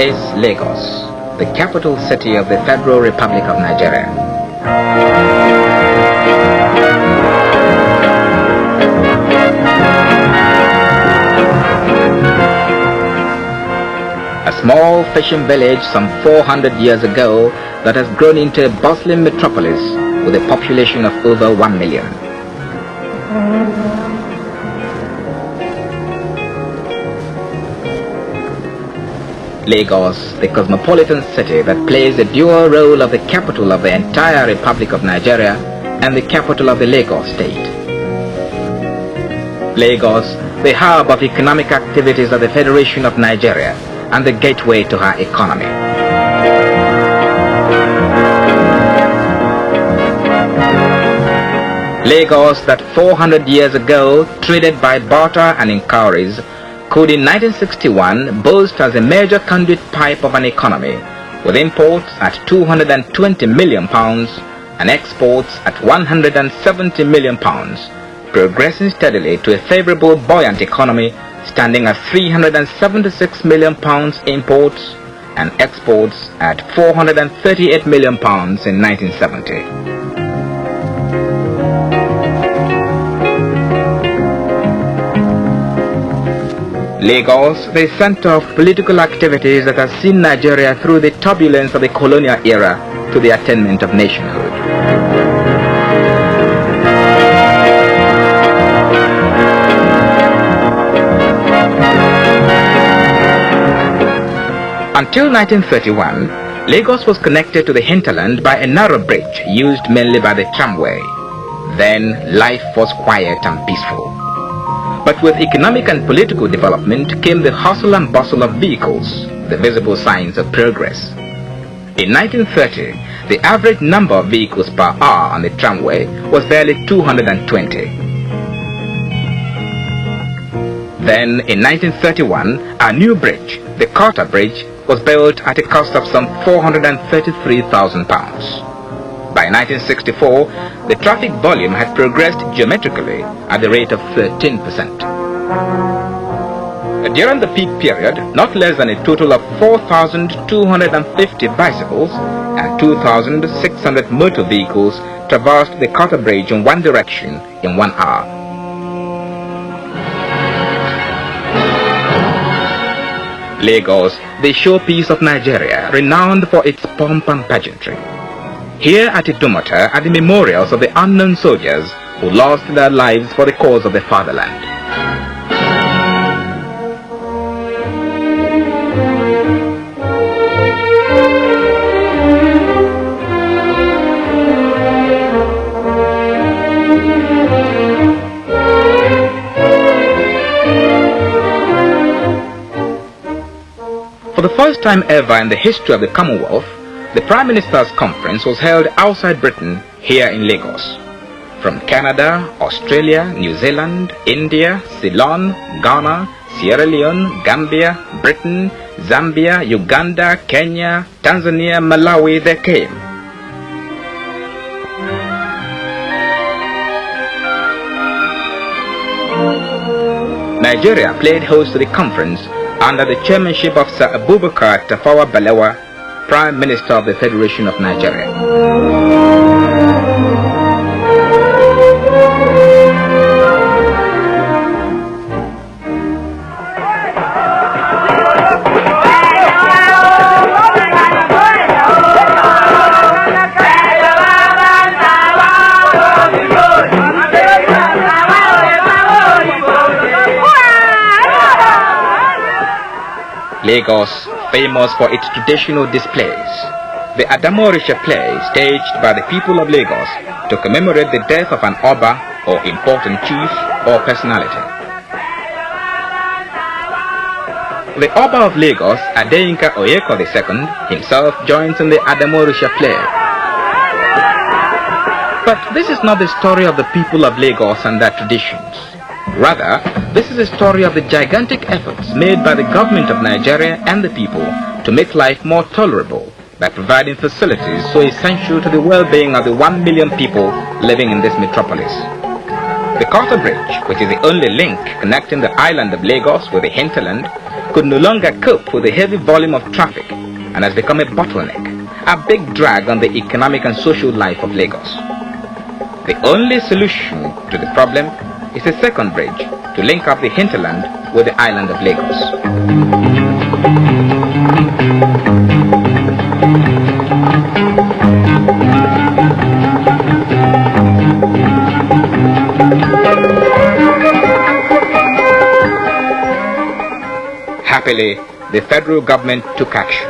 is Lagos, the capital city of the Federal Republic of Nigeria. A small fishing village some 400 years ago that has grown into a bustling metropolis with a population of over 1 million. Lagos, the cosmopolitan city that plays the dual role of the capital of the entire Republic of Nigeria and the capital of the Lagos state. Lagos, the hub of economic activities of the Federation of Nigeria and the gateway to her economy. Lagos, that 400 years ago traded by barter and inquiries, could in 1961 boast as a major conduit pipe of an economy, with imports at £220 million and exports at £170 million, progressing steadily to a favorable buoyant economy standing at £376 million imports and exports at £438 million in 1970. Lagos, the center of political activities that has seen Nigeria through the turbulence of the colonial era to the attainment of nationhood. Until 1931, Lagos was connected to the hinterland by a narrow bridge used mainly by the tramway. Then life was quiet and peaceful. But with economic and political development came the hustle and bustle of vehicles, the visible signs of progress. In 1930, the average number of vehicles per hour on the tramway was barely 220. Then, in 1931, a new bridge, the Carter Bridge, was built at a cost of some £433,000. By 1964, the traffic volume had progressed geometrically at the rate of 13%. During the peak period, not less than a total of 4,250 bicycles and 2,600 motor vehicles traversed the Carter Bridge in one direction in 1 hour. Lagos, the showpiece of Nigeria, renowned for its pomp and pageantry. Here at Idumota are the memorials of the unknown soldiers who lost their lives for the cause of the fatherland. For the first time ever in the history of the Commonwealth, the Prime Minister's Conference was held outside Britain, here in Lagos. From Canada, Australia, New Zealand, India, Ceylon, Ghana, Sierra Leone, Gambia, Britain, Zambia, Uganda, Kenya, Tanzania, Malawi, they came. Nigeria played host to the conference under the chairmanship of Sir Abubakar Tafawa Balewa, Prime Minister of the Federation of Nigeria. Lagos, famous for its traditional displays. The Adamorisha play, staged by the people of Lagos to commemorate the death of an Oba or important chief or personality. The Oba of Lagos, Adeyinka Oyeko II, himself joins in the Adamorisha play. But this is not the story of the people of Lagos and their traditions. Rather, this is a story of the gigantic efforts made by the government of Nigeria and the people to make life more tolerable by providing facilities so essential to the well-being of the 1 million people living in this metropolis. The Carter Bridge, which is the only link connecting the island of Lagos with the hinterland, could no longer cope with the heavy volume of traffic and has become a bottleneck, a big drag on the economic and social life of Lagos. The only solution to the problem is a second bridge to link up the hinterland with the island of Lagos. Happily, the federal government took action.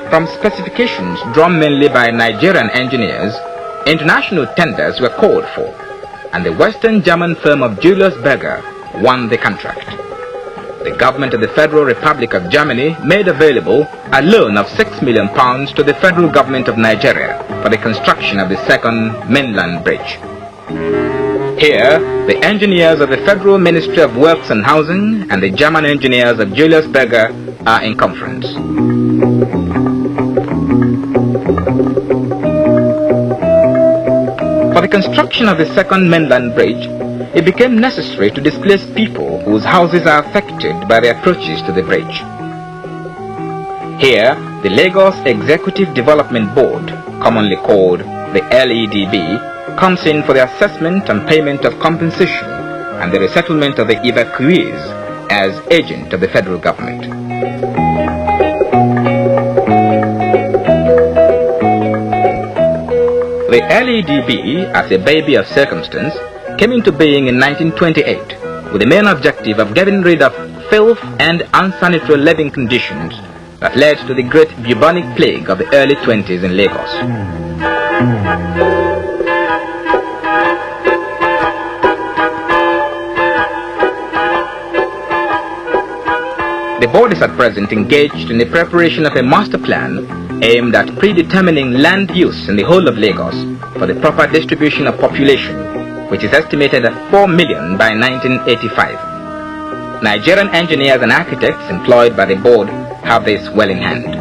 From specifications drawn mainly by Nigerian engineers, international tenders were called for, and the Western German firm of Julius Berger won the contract. The government of the Federal Republic of Germany made available a loan of £6 million to the federal government of Nigeria for the construction of the second mainland bridge. Here, the engineers of the Federal Ministry of Works and Housing and the German engineers of Julius Berger are in conference. For the construction of the second mainland bridge, it became necessary to displace people whose houses are affected by the approaches to the bridge. Here, the Lagos Executive Development Board, commonly called the LEDB, comes in for the assessment and payment of compensation and the resettlement of the evacuees as agent of the federal government. The LEDB, as a baby of circumstance, came into being in 1928 with the main objective of getting rid of filth and unsanitary living conditions that led to the great bubonic plague of the early 20s in Lagos. The board is at present engaged in the preparation of a master plan aimed at predetermining land use in the whole of Lagos for the proper distribution of population, which is estimated at 4 million by 1985. Nigerian engineers and architects employed by the board have this well in hand.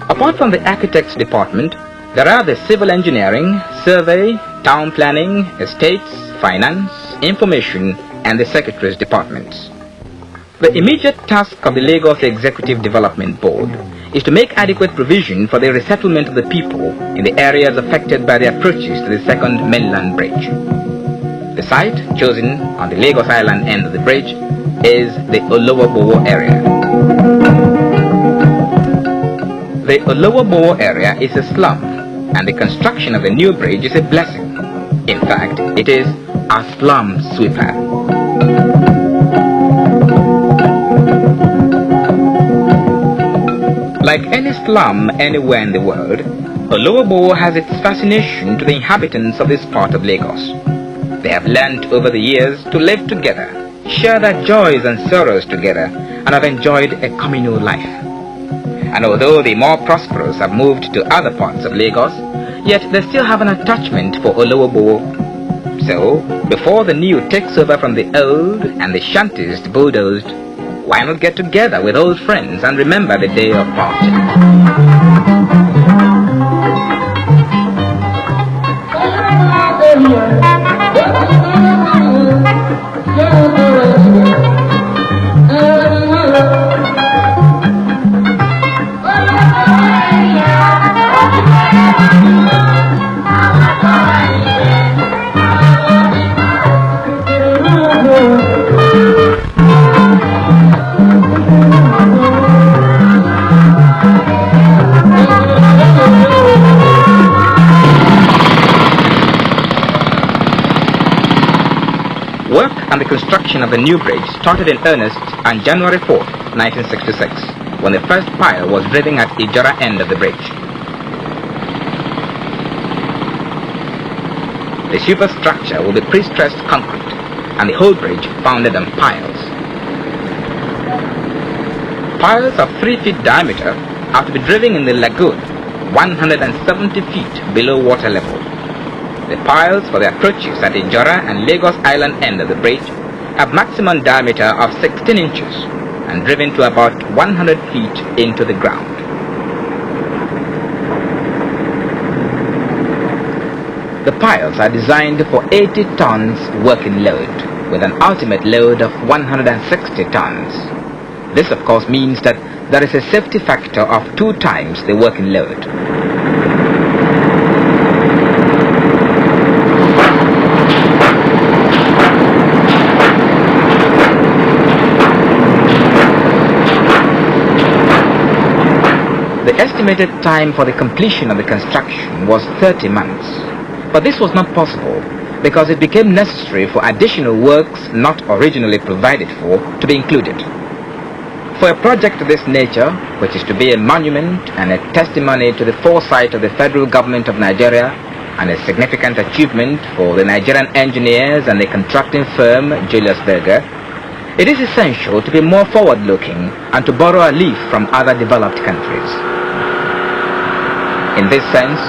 Apart from the architects department, there are the civil engineering, survey, town planning, estates, finance, information, and the secretaries departments. The immediate task of the Lagos Executive Development Board is to make adequate provision for the resettlement of the people in the areas affected by the approaches to the second mainland bridge. The site chosen on the Lagos Island end of the bridge is the Olowogbowo area. The Olowogbowo area is a slum, and the construction of the new bridge is a blessing. In fact, it is a slum sweeper. Like any slum anywhere in the world, Olowogbowo has its fascination to the inhabitants of this part of Lagos. They have learned over the years to live together, share their joys and sorrows together, and have enjoyed a communal life. And although the more prosperous have moved to other parts of Lagos, yet they still have an attachment for Olowogbowo. So, before the new takes over from the old and the shanties bulldozed, why not get together with old friends and remember the day of parting? Work on the construction of the new bridge started in earnest on January 4, 1966, when the first pile was driven at Ijara end of the bridge. The superstructure will be pre-stressed concrete and the whole bridge founded on piles. Piles of 3 feet diameter are to be driven in the lagoon 170 feet below water level. The piles for the approaches at the Jora and Lagos Island end of the bridge have maximum diameter of 16 inches and driven to about 100 feet into the ground. The piles are designed for 80 tons working load with an ultimate load of 160 tons. This of course means that there is a safety factor of 2 times the working load. The estimated time for the completion of the construction was 30 months. But this was not possible because it became necessary for additional works not originally provided for to be included. For a project of this nature, which is to be a monument and a testimony to the foresight of the federal government of Nigeria and a significant achievement for the Nigerian engineers and the contracting firm Julius Berger, it is essential to be more forward-looking and to borrow a leaf from other developed countries. In this sense,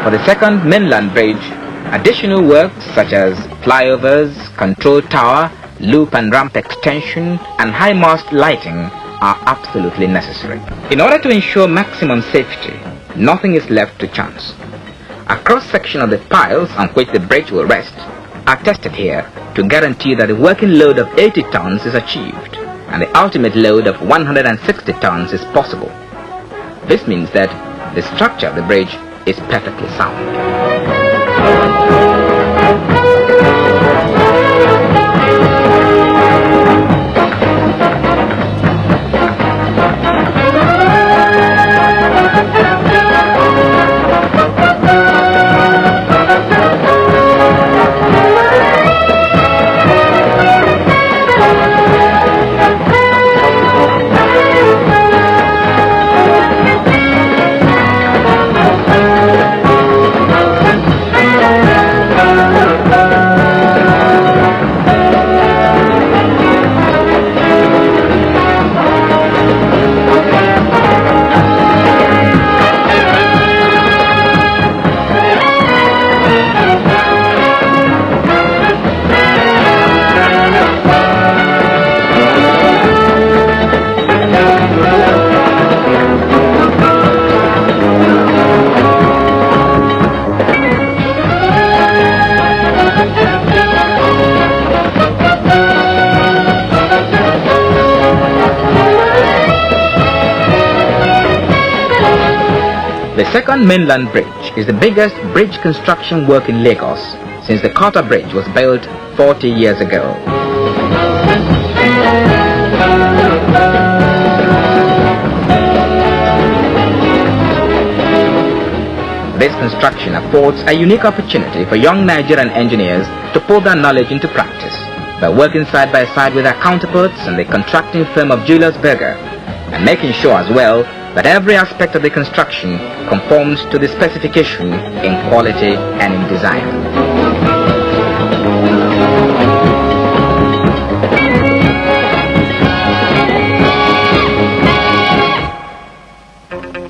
for the second mainland bridge, additional works such as flyovers, control tower, loop and ramp extension, and high mast lighting are absolutely necessary. In order to ensure maximum safety, nothing is left to chance. A cross-section of the piles on which the bridge will rest are tested here to guarantee that the working load of 80 tons is achieved and the ultimate load of 160 tons is possible. This means that the structure of the bridge is perfectly sound. The second mainland bridge is the biggest bridge construction work in Lagos since the Carter Bridge was built 40 years ago. This construction affords a unique opportunity for young Nigerian engineers to put their knowledge into practice by working side by side with their counterparts in the contracting firm of Julius Berger and making sure as well that every aspect of the construction conforms to the specification in quality and in design.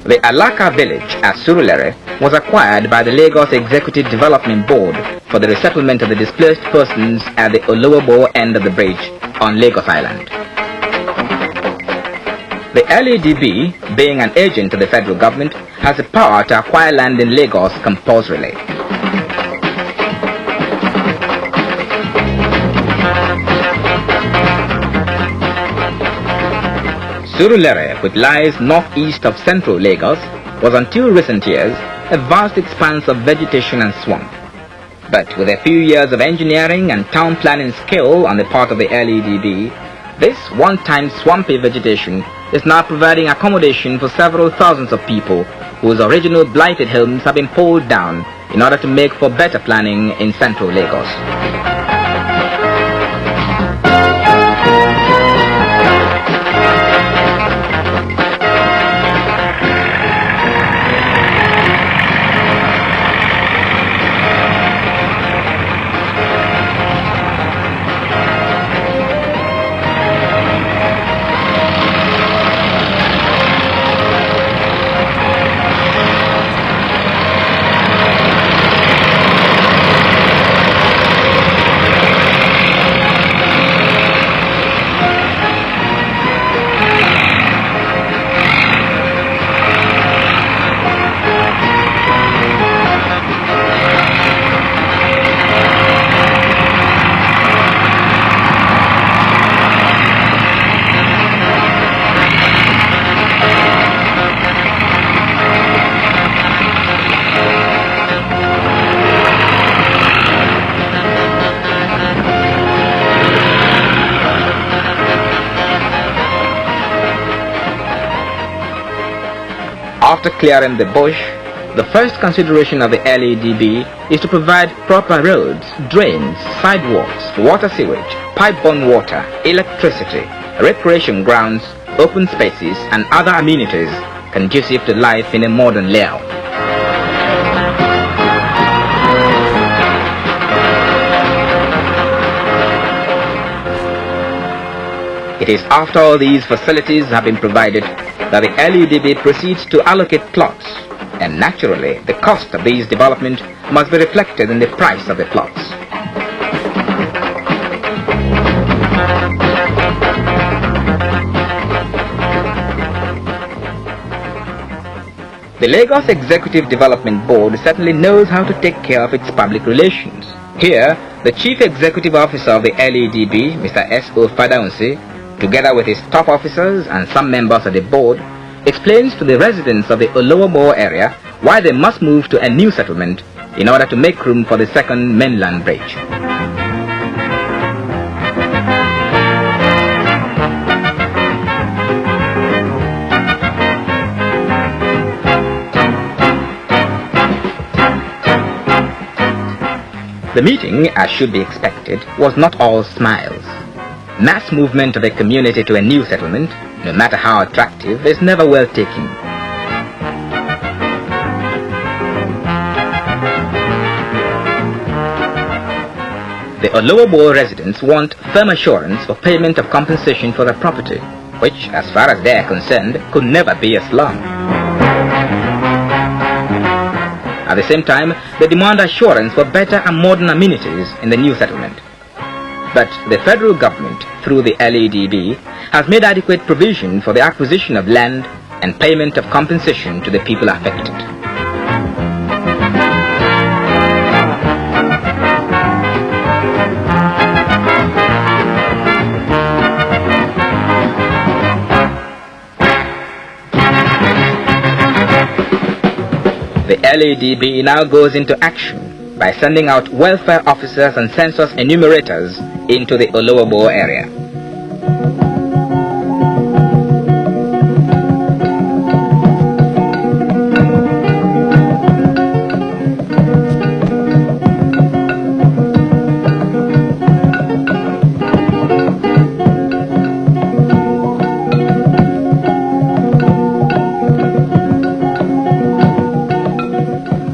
The Alaka village at Surulere was acquired by the Lagos Executive Development Board for the resettlement of the displaced persons at the Olowogbowo end of the bridge on Lagos Island. The LEDB, being an agent of the federal government, has the power to acquire land in Lagos compulsorily. Surulere, which lies northeast of central Lagos, was until recent years a vast expanse of vegetation and swamp. But with a few years of engineering and town planning skill on the part of the LEDB, this one-time swampy vegetation is now providing accommodation for several thousands of people whose original blighted homes have been pulled down in order to make for better planning in central Lagos. After clearing the bush, the first consideration of the LADB is to provide proper roads, drains, sidewalks, water sewage, pipe-borne water, electricity, recreation grounds, open spaces and other amenities conducive to life in a modern layout. It is after all these facilities have been provided that the LADB proceeds to allocate plots, and naturally the cost of these development must be reflected in the price of the plots. The Lagos Executive Development Board certainly knows how to take care of its public relations. Here, the Chief Executive Officer of the LADB, Mr. S.O. Fadaunsi, together with his top officers and some members of the board, explains to the residents of the Olowogbowo area why they must move to a new settlement in order to make room for the second mainland bridge. The meeting, as should be expected, was not all smiles. Mass movement of a community to a new settlement, no matter how attractive, is never well taken. The Olowogbowo residents want firm assurance for payment of compensation for their property, which, as far as they are concerned, could never be a slum. At the same time, they demand assurance for better and modern amenities in the new settlement. But the federal government, through the LADB, has made adequate provision for the acquisition of land and payment of compensation to the people affected. The LADB now goes into action by sending out welfare officers and census enumerators into the Olowogbowo area.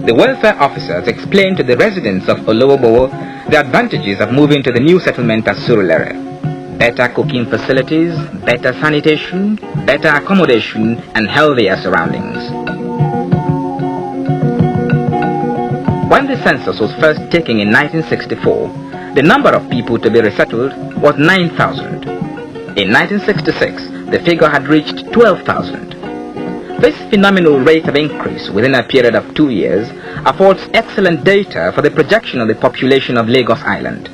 The welfare officers explained to the residents of Olowogbowo the advantages of moving to the new settlement at Surulere. Better cooking facilities, better sanitation, better accommodation, and healthier surroundings. When the census was first taken in 1964, the number of people to be resettled was 9,000. In 1966, the figure had reached 12,000. This phenomenal rate of increase within a period of 2 years affords excellent data for the projection of the population of Lagos Island.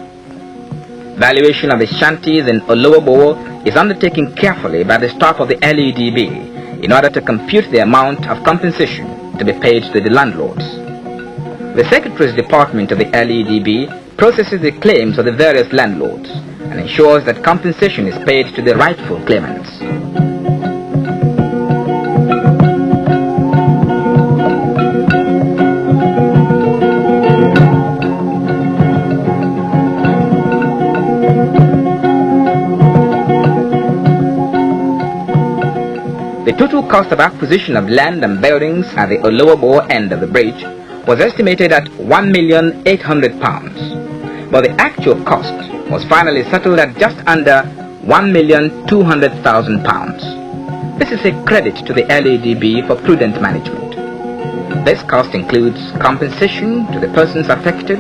Valuation of the shanties in Olowogbowo is undertaken carefully by the staff of the LADB in order to compute the amount of compensation to be paid to the landlords. The Secretary's Department of the LADB processes the claims of the various landlords and ensures that compensation is paid to the rightful claimants. The total cost of acquisition of land and buildings at the Olowogbowo end of the bridge was estimated at £1,800,000, but the actual cost was finally settled at just under £1,200,000. This is a credit to the LADB for prudent management. This cost includes compensation to the persons affected,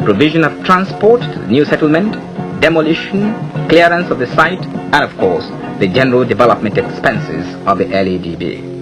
provision of transport to the new settlement, demolition, clearance of the site, and of course, the general development expenses of the LADB.